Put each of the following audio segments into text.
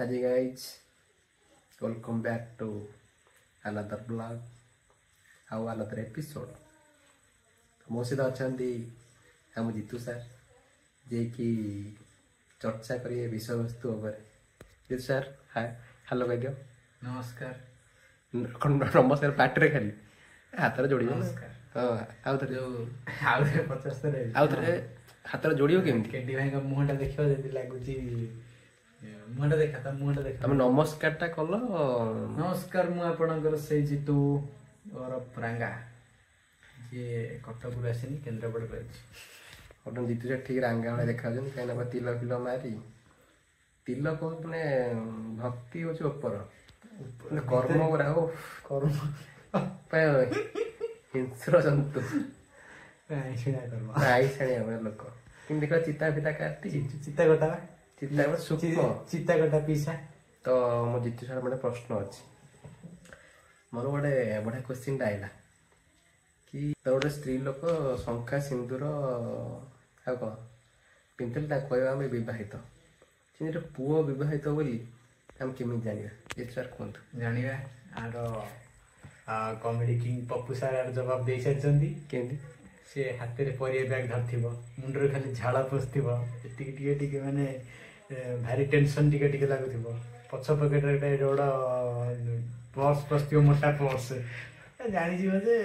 Hi guys, welcome back to another vlog, how another episode. ମୋ ସହିତ ଅଛନ୍ତି ଆମ ଜିତୁ ସାର୍, ଯିଏକି ଚର୍ଚ୍ଚା କରିବେ ବିଷୟବସ୍ତୁ ଉପରେ। ଜିତୁ ସାର୍ ହ୍ୟାଲୋ କହିଦିଅ। ନମସ୍କାର। ନମସ୍କାର ପାଟିରେ ଖାଲି, ହାତରେ ଯୋଡ଼ିବ। ହଁ ଆଉଥରେ ଆଉଥରେ 50 ଥର ଆଉଥରେ ହାତରେ ଯୋଡ଼ିବ କେମିତି? କେଡି ଭାଇଙ୍କ ମୁହଁଟା ଦେଖିବ ଯେମିତି ଲାଗୁଛି, ମୁହଁଟା ଦେଖା, ତା ମୁହଁଟା ଦେଖା। ତମେ ନମସ୍କାରଟା କଲ। ନମସ୍କାର, ମୁଁ ଆପଣଙ୍କର ସେଇ ଜିତୁ ରାଙ୍ଗା, ଯିଏ କଟକରୁ ଆସିନି, କେନ୍ଦ୍ରାପଡ଼ାରୁ ଅଛି। ଗୋଟେ ଜିତୁ ସାର୍ ଠିକ ରାଙ୍ଗା ଭଳିଆ ଦେଖାଯାଉଛନ୍ତି, କାହିଁକିନା ତିଲ ଫିଲ ମାରି, ତିଲ କଣ ମାନେ ଭକ୍ତି ହଉଛି ଉପର, କର୍ମ ଗୁରା କର୍ମ ହିଂସ୍ର ଜନ୍ତୁ, ଆଇଁଷିଣିଆ କର୍ମ, ଆଇସାଣିଆ ଭଳିଆ ଲୋକ। କେମିତି ଦେଖିବା ଚିତା ଫିତା କାଟି ଚିତା କଟା, ଚିତା ସୂକ୍ଷ୍ମ ଚିତା କଟା ପିସା। ତ ମୋ ଜିତୁ ସାର୍ ଗୋଟେ ପ୍ରଶ୍ନ ଅଛି, ମୋର ଗୋଟେ ବଢିଆ କ୍ୱେଶ୍ଚିନ୍ଟା ଆଇଲା କି ଗୋଟେ ସ୍ତ୍ରୀ ଲୋକ ଶଙ୍ଖା ସିନ୍ଦୁର ଆଉ କଣ ପିନ୍ଧିଲେ ତାକୁ କହିବା ଆମେ ବିବାହିତ, କିନ୍ତୁ ପୁଅ ବିବାହିତ ବୋଲି ଆମେ କେମିତି ଜାଣିବା? ଜିତୁ ସାର୍ କୁହନ୍ତୁ। ଜାଣିବା, ଆର କମେଡି କିଙ୍ଗ ପପୁ ସାର୍ ଆର ଜବାବ ଦେଇ ସାରିଛନ୍ତି। କେମିତି? ସେ ହାତରେ ପରିବା ବ୍ୟାଗ ଧରିଥିବ, ମୁଣ୍ଡରେ ଖାଲି ଝାଳ ପଶିଥିବ, ଏତିକି ଟିକେ ଟିକେ ମାନେ ଭାରି ଟେନସନ ଟିକେ ଟିକେ ଲାଗୁଥିବ, ପଛ ପକେଟରେ ଗୋଟେ ପର୍ସ ପଶିଥିବ, ମୋଟା ପର୍ସ, ଜାଣିଯିବ ଯେ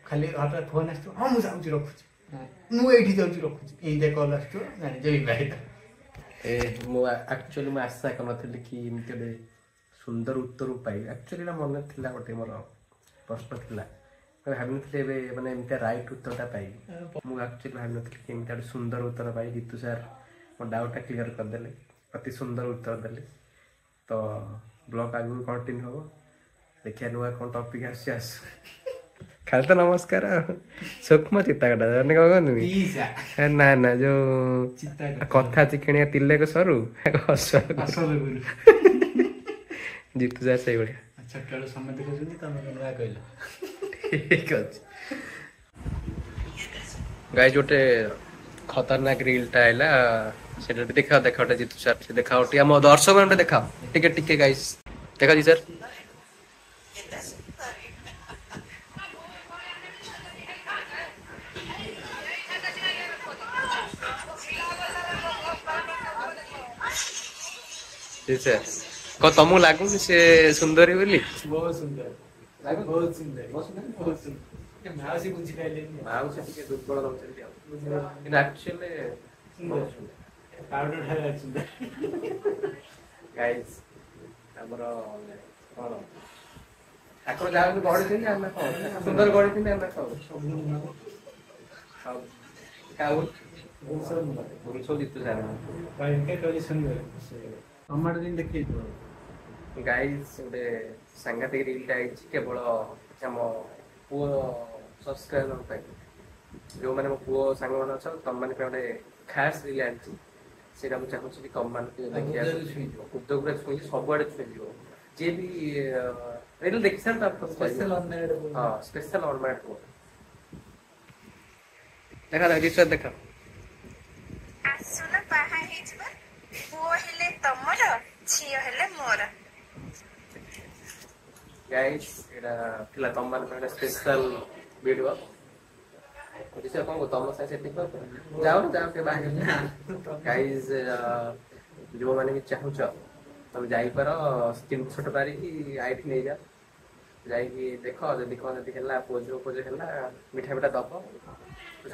ଖାଲି ହଠାତ୍ ଫୋନ ଆସିଥିବ, ହଁ ମୁଁ ଯାଉଛି ରଖୁଛି, ମୁଁ ଏଇଠି ଯାଉଛି ରଖୁଛି, ଏଇଟା କଲ୍ ଆସିଥିବ, ଜାଣିଛ ବିବାହିତ। ମୁଁ ଆକ୍ଚୁଆଲି ମୁଁ ଆଶା କରିନଥିଲି କି ଏମିତି ଗୋଟେ ସୁନ୍ଦର ଉତ୍ତର ପାଇବି। ଆକ୍ଚୁଆଲି ଏଇଟା ମନେ ଥିଲା, ଗୋଟେ ମୋର ପ୍ରଶ୍ନ ଥିଲା, ଭାବିନଥିଲି ଏବେ ମାନେ ଏମିତି ରାଇଟ୍ ଉତ୍ତରଟା ପାଇବି। ମୁଁ ଆକ୍ଚୁଆଲି ଭାବିନଥିଲି କି ଏମିତି ଗୋଟେ ସୁନ୍ଦର ଉତ୍ତର ପାଇବି। ଜିତୁ ସାର୍ ମୋ ଡାଉଟଟା କ୍ଲିୟର କରିଦେଲେ, ଅତି ସୁନ୍ଦର ଉତ୍ତର ଦେଲେ। ତ ବ୍ଲଗ ଆଗକୁ କଣ୍ଟିନ୍ୟୁ ହବ, ଦେଖିବା ନୂଆ କ'ଣ ଟପିକ୍ ଆସୁ। ଖାଲି ତ ନମସ୍କାର ଆଉ ସୂକ୍ଷ୍ମ ଚିତା କଟା ମାନେ କ'ଣ କହନ୍ତି ନା ନା ଯୋଉ କଥା ଚିକିଣିଆ ତିଲେକ ସରୁ ଜିତୁ ସାର୍ ସେଇଭଳିଆ। ଛୋଟବେଳୁ ସମସ୍ତେ କହୁଛନ୍ତି, ତମେ ନୂଆ କହିଲ। ଠିକ ଅଛି ଗାଇଜ, ଗୋଟେ ଖତରନାକ ରିଲଟା ଆଇଲା, ସେଟା ଦେଖାଅ ଗୋଟେ ଜିତୁ ସାର୍ ଦେଖାଅ ଟିକେ, ଆମ ଦର୍ଶକ ମାନଙ୍କୁ ଦେଖାଅ ଟିକେ ଟିକେ ଗାଇଜ, ଦେଖା ଜି ସାର୍। କଣ ତମକୁ ଲାଗୁନି ସେ ସୁନ୍ଦରୀ ବୋଲି? ବହୁତ ସୁନ୍ଦର, ବହୁତ ସୁନ୍ଦର, ବହୁତ ସୁନ୍ଦର। ମାଉସୀ ବୁଝିପାରିଲେନି, ମାଉସୀ ଟିକେ ଦୁର୍ବଳ ରହୁଛନ୍ତି ଆଉ, କିନ୍ତୁ ଆକ୍ଚୁଆଲି ପାଉଡର ଠାରୁ ସୁନ୍ଦର। ଗାଇସ୍, ଆମର କଣ ଠାକୁର ଯାହାକୁ ଗଢିଛନ୍ତି ଆମେ କଣ ସୁନ୍ଦର ଗଢିଛନ୍ତି, ଆମେ ଖାଉ ଜିତୁ ସାର୍ ଟମାଟୋ ଦିନ ଦେଖେଇଥିବ। ଗାଇସ୍, ଗୋଟେ ସାଂଘାତିକ ରିଲଟା ହେଇଛି କେବଳ ଆମ ପୁଅ ସବସ୍କ୍ରାଇବର ପାଇଁ। ଯୋଉମାନେ ମୋ ପୁଅ ସାଙ୍ଗମାନେ ଅଛ, ତମମାନେ ପାଇଁ ଗୋଟେ ଖାସ୍ ରିଲ ଆଣିଛି, ସେଇଟା ମୁଁ ଚାହୁଁଛି କି ତମମାନଙ୍କୁ ଦେଖିବାକୁ ଉଦ୍ୟୋଗରେ ଛୁଇଁଛି, ସବୁଆଡେ ଛୁଇଁଯିବ। ଯିଏ ବି ରିଲ ଦେଖି ସାର୍ ତାର ସ୍ପେଶାଲ ଅନମ୍ୟାରେଡ ପୁଅ ଦେଖା ଜିତୁ ଦେଖା। ଆସୁନ ବାହା ହେଇଯିବା, ପୁଅ ହେଲେ ତମର, ଝିଅ ହେଲେ ମୋର। ଗାଇସ୍, ଏଇଟା ଥିଲା ତମମାନଙ୍କ ପାଇଁ ସ୍ପେଶାଲ ଭିଡିଓ। କଣ ତମ ସାଙ୍ଗେ ସେଠି ଯାଅ ଟିକେ ବାହା ଗାଇସ୍, ଯୋଉମାନେ ବି ଚାହୁଁଛ ତମେ ଯାଇପାର, ସ୍କ୍ରିନଶଟ ମାରିକି ଆଇଠି ନେଇଯାଅ, ଯାଇକି ଦେଖ, ଯଦି କଣ ଯଦି ହେଲା ପୁଅ ହେଲା ମିଠା ମିଠା ଦବ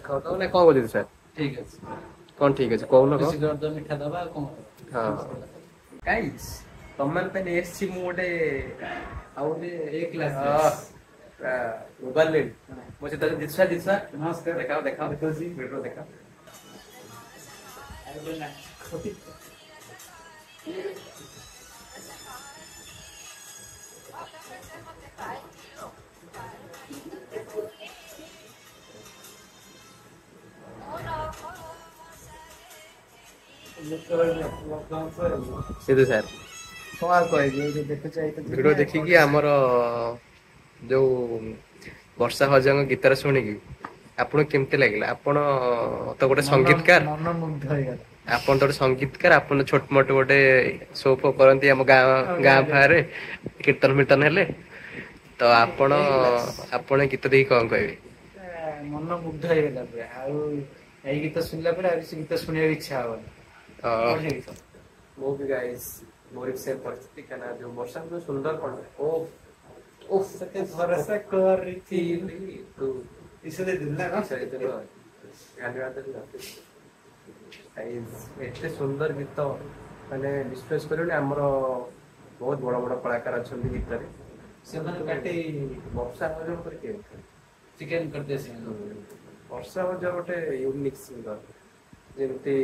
ଖାଉଦବ ନା କଣ କହୁଛନ୍ତି ସାର୍? ଠିକ ଅଛି, କଣ ଠିକ ଅଛି କହୁନ କଣ? ମିଠା ଦବା ଆଉ କଣ। ହଁ ଗାଇସ୍, ତମମାନଙ୍କ ପାଇଁ ନେଇ ଆସିଛି ମୁଁ ଗୋଟେ ଆଉ ଗୋଟେ ମୋବାଇଲ ନେବି। ମୋ ସହିତ ଜିତୁ ସାର୍ ନମସ୍କାର, ଦେଖାଅ ଦେଖାଉଛି ଭିଡିଓ ଦେଖାଅ। ସିଧୁ ସାର୍ କଣ କହିବି, ଦେଖୁଛ ଭିଡିଓ ଦେଖିକି ଆମର ଯୋଉ ବର୍ଷା ହଜାଙ୍କ ଗୀତଟା ଶୁଣିକି ଆପଣଙ୍କୁ କେମିତି ଲାଗିଲା? ଆପଣ ତ ଗୋଟେ ସଙ୍ଗୀତକାର, ମନ ମୁଗ୍ଧ ହେଇଗଲା। ଆପଣ ତ ଗୋଟେ ସଙ୍ଗୀତକାର, ଆପଣ ଛୋଟ ମୋଟ ଗୋଟେ ଶୋ ଫୋ କରନ୍ତି ଆମ ଗାଁ ଫାରେ କୀର୍ତ୍ତନ ଫୀର୍ତ୍ତନ ହେଲେ, ତ ଆପଣ ଆପଣ ଗୀତ ଦେଇକି କଣ କହିବେ? ମନ ମୁଗ୍ଧ ହେଇଗଲା ପୁରା। ଆଉ ଏଇ ଗୀତ ଶୁଣିଲା ପରେ ଆଉ କିଛି ଗୀତ ଶୁଣିବାକୁ ଇଚ୍ଛା ହବନି। ବଢିଆ ଗୀତ। ମୁଁ ବି ଗାଇସ୍, ମୋର ବି ସେମ୍ ପରିସ୍ଥିତି, କାହିଁକିନା ଯୋଉ ବର୍ଷା ଯୋଉ ସୁନ୍ଦର କଣ ଓ ସେତେ ଭରସା କରିଥିଲି ତୁ ଈଶ୍ୱର ଦେଇଦେଲି ନା କଣ? ଏତେ ସୁନ୍ଦର ଗୀତ, ମାନେ ବିଶ୍ୱାସ କରିବନି ଆମର ବହୁତ ବଡ ବଡ କଳାକାର ଅଛନ୍ତି ଗୀତରେ, ସେମାନେ କାଟି ବର୍ଷା ହଜମ କରିକି ଚିକେନ କରିଦିଏ ସେମାନେ। ବର୍ଷା ହଜମ ଗୋଟେ ୟୁନିକ୍ ସିଙ୍ଗର, ଯେମିତି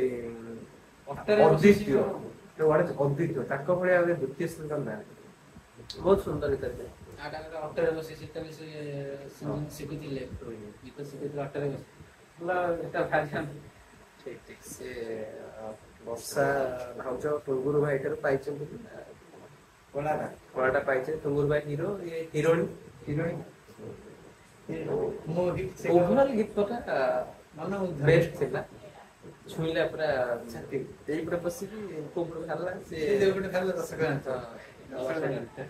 ଅଟରେ ଅଦ୍ୱିତୀୟ, ଅଦ୍ୱିତୀୟ ତାଙ୍କ ଭଳିଆ ଦ୍ୱିତୀୟ ସିଙ୍ଗର ନାହାନ୍ତି। ବହୁତ ସୁନ୍ଦର ଗୀତ ଥିଲେ। ଅଟୋରେ ବସି ସେତେବେଳେ ସେ ଶିଖୁଥିଲେ ଗୀତ ଶିଖୁଥିଲେ ଅଟୋରେ ବସି। ଠିକ ଠିକ, ସେ ବର୍ଷା ଭାଉଜ ଟୁଙ୍ଗୁରୁ ଭାଇ ଠାରୁ ପାଇଛନ୍ତି କଳାଟା ପାଇଛନ୍ତି। ଟୁଙ୍ଗୁରୁ ଭାଇ ହିରୋ, ଇଏ ହିରୋଇନ। ଓଭରାଲ ଗୀତଟା ବେଷ୍ଟ ଥିଲା, ଛୁଇଁଲା ପୁରା ଛାତି। ଏଇପଟେ ବସିକି କୋଉପଟେ ବାହାରିଲା ସେ ଗୋଟେ ଖାଲି ରସଗୋଲା। ଭଲ ଲାଗିଥିଲା।